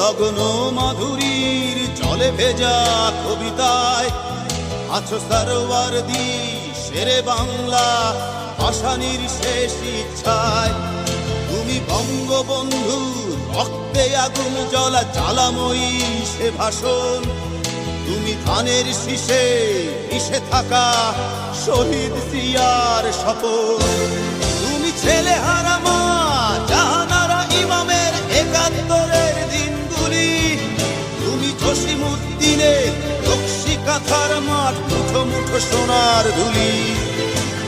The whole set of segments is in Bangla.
লগ্ন মাধুরীর জলে ভেজা কবিতায় আছো সরওয়ারদি শেরে বাংলা ভাষানির শেষ ইচ্ছায়। তুমি বঙ্গবন্ধু রক্তে আগুন জ্বলা জ্বালাময়ী সে ভাষণ। তুমি ধানের শীষে মিশে থাকা শহীদ জিয়ার শপথ। তুমি ছেলে হারা মা জাহানারা ইমামের একাত্তরের দিনগুলি। তুমি জসিমউদ্দিনের নকশি কাঁথার মাঠ মুঠো মুঠো সোনার ধুলি।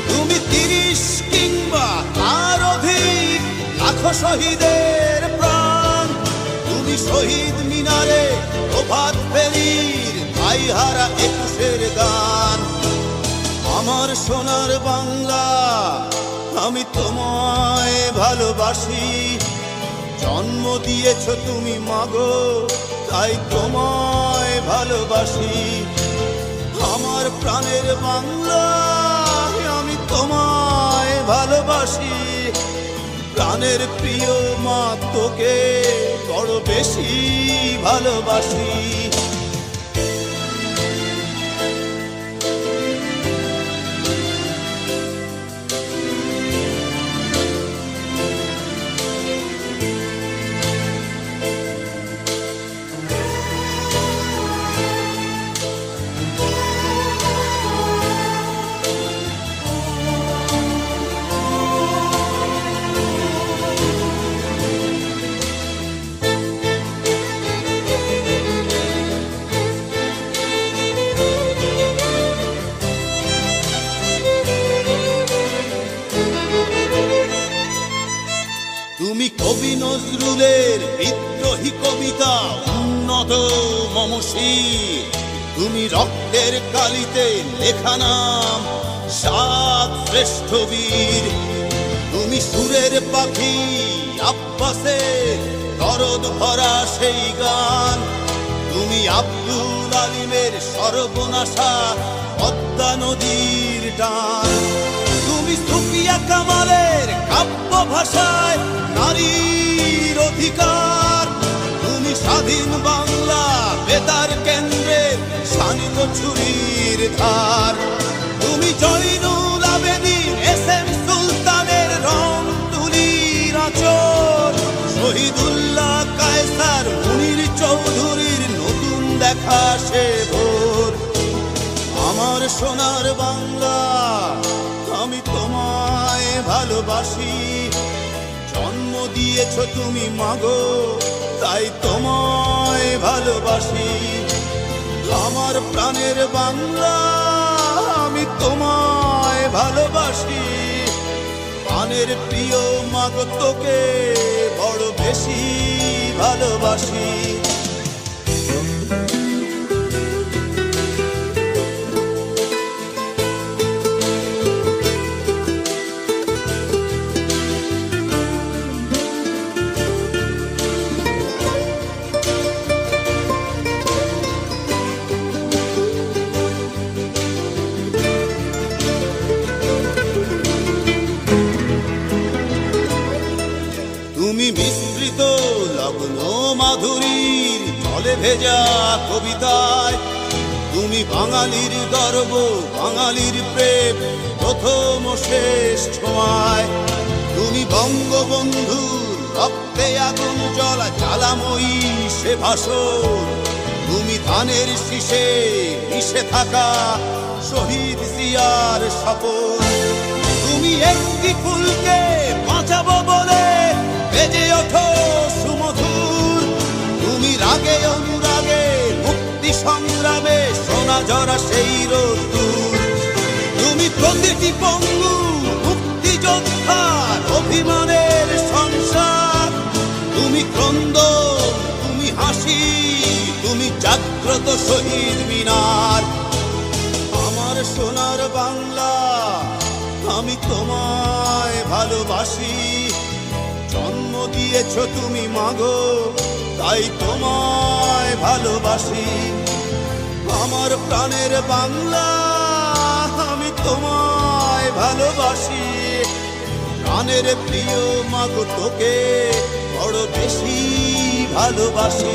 তুমি ৩০ কিংবা তার অধিক লাখো শহীদের প্রাণ। তুমি শহীদ মিনারে প্রভাত ফেরির ভাইহারা ২১-এর গান। আমার সোনার বাংলা আমি তোমায় ভালোবাসি। জন্ম দিয়েছ তুমি মাগো তাই তোমায় ভালোবাসি। আমার প্রাণের বাংলা আমি তোমায় ভালোবাসি। প্রাণের প্রিয় মা তোকে বড় বেশি ভালোবাসি। তুমি কবি নজরুলের বিদ্রোহী কবিতা উন্নত মমশীর। তুমি রক্তের কালিতে লেখা নাম ৭ শ্রেষ্ঠ বীর। তুমি সুরের পাখি আব্বাসের দরদ ভরা সেই গান। তুমি আব্দুল আলিমের সর্বনাশা পদ্মা নদীর টান। তুমি সুফিয়া কামালের কাব্য ভাষায় নারীর অধিকার। তুমি স্বাধীন বাংলা বেতার কেন্দ্রের শানিত ছুরির ধার। তুমি জয়নুল আবেদিন এস.এম. সুলতানের রং তুলির আঁচল। শহীদুল্লাহ কায়সার মুনির চৌধুরীর নতুন দেখা সে ভোর। আমার সোনার বাংলা আমি তোমায় ভালোবাসি। জন্ম দিয়েছ তুমি মাগো তাই তোমায় ভালোবাসি। আমার প্রাণের বাংলা আমি তোমায় ভালোবাসি। প্রাণের প্রিয় মাগো তোকে বড় বেশি ভালোবাসি। তুমি মিশ্রিত লগ্ন মাধুরীর জলে ভেজা কবিতায়। তুমি বাঙালির গর্ব বাঙালির প্রেম প্রথম শেষ ছোঁয়ায়। তুমি বঙ্গবন্ধুর রক্তে আগুন জ্বলা জ্বালাময়ী সে ভাষণ। তুমি ধানের শীষে মিশে থাকা শহীদ জিয়ার শপথ। তুমি একটি ফুলকে বাঁচাবো বলে বেজে ওঠো সুমধুর। তুমি রাগে অনুরাগে মুক্তি সংগ্রামে সোনা ঝরা সেই রোদ্দুর। তুমি প্রতিটি পঙ্গু মুক্তিযোদ্ধার অভিমানের সংসার। তুমি ক্রন্দন তুমি হাসি তুমি জাগ্রত শহীদ মিনার। আমার সোনার বাংলা আমি তোমায় ভালোবাসি। জন্ম দিয়েছ তুমি মাগো তাই তোমায় ভালোবাসি। আমার প্রাণের বাংলা আমি তোমায় ভালোবাসি। প্রাণের প্রিয় মাগো তোকে বড় বেশি ভালোবাসি।